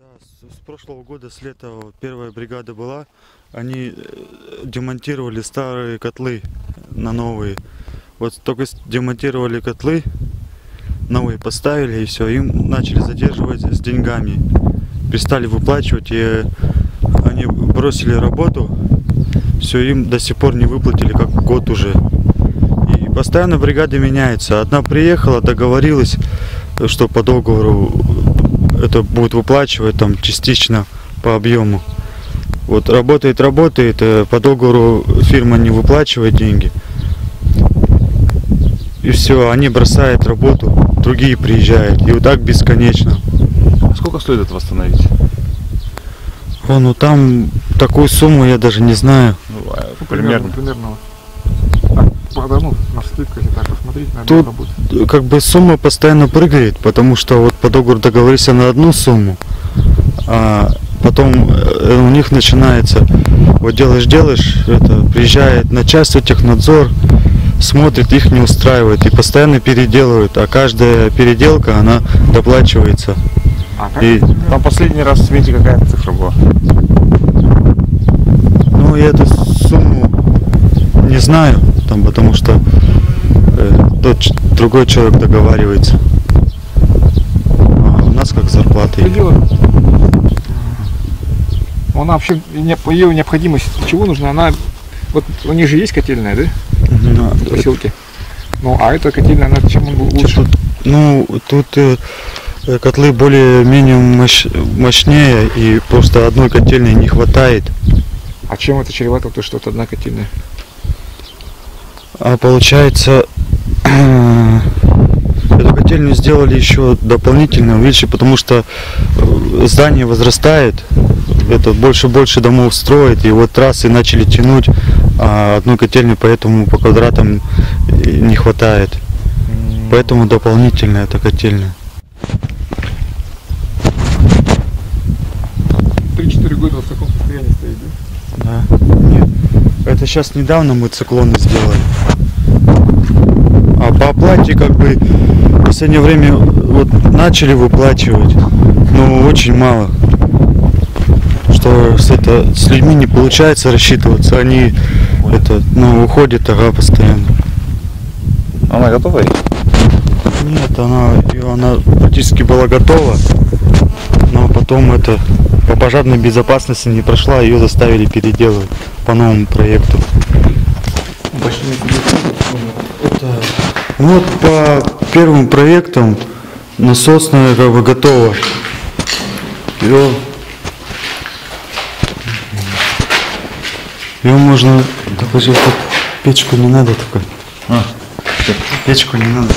Да, с прошлого года, с лета, вот первая бригада была, они демонтировали старые котлы на новые. Вот только демонтировали котлы, новые поставили, и все, им начали задерживать с деньгами. Перестали выплачивать, и они бросили работу, все, им до сих пор не выплатили, как год уже. И постоянно бригады меняются. Одна приехала, договорилась, что по договору это будет выплачивать там частично по объему. Вот работает, по договору фирма не выплачивает деньги. И все, они бросают работу, другие приезжают. И вот так бесконечно. А сколько стоит это восстановить? Ну там такую сумму я даже не знаю. Примерно. На скидку, если так посмотреть, тут будет. Как бы сумма постоянно прыгает, потому что вот по договору договоришься на одну сумму, а потом у них начинается, вот делаешь, это приезжает начальство, технадзор, смотрит, их не устраивает и постоянно переделывают, а каждая переделка, она доплачивается. И там последний раз в свете какая цифра была? Ну, я эту сумму не знаю, там, потому что другой человек договаривается. А у нас как зарплата. Она вообще, ее необходимость чего нужна? Она, вот у них же есть котельная, да? В поселке. Ну, а эта котельная, она чем лучше? Ну, тут котлы более-менее мощнее, и просто одной котельной не хватает. А чем это чревато, то что это одна котельная? А получается, эту котельную сделали еще дополнительно, видите, потому что здание возрастает, это больше домов строит, и вот трассы начали тянуть, а одной котельной поэтому по квадратам не хватает. Поэтому дополнительная эта котельная. 3-4 года в таком состоянии стоит, да? Да. Нет. Это сейчас недавно мы циклоны сделали. А по оплате как бы в последнее время вот начали выплачивать, но очень мало. Что с людьми не получается рассчитываться, они уходят постоянно. Она готова? Нет, она практически была готова, но потом по пожарной безопасности не прошла, ее заставили переделывать по новому проекту. Вот по первым проектам насосная как бы готова. Ее можно, печку не надо такой. Печку не надо.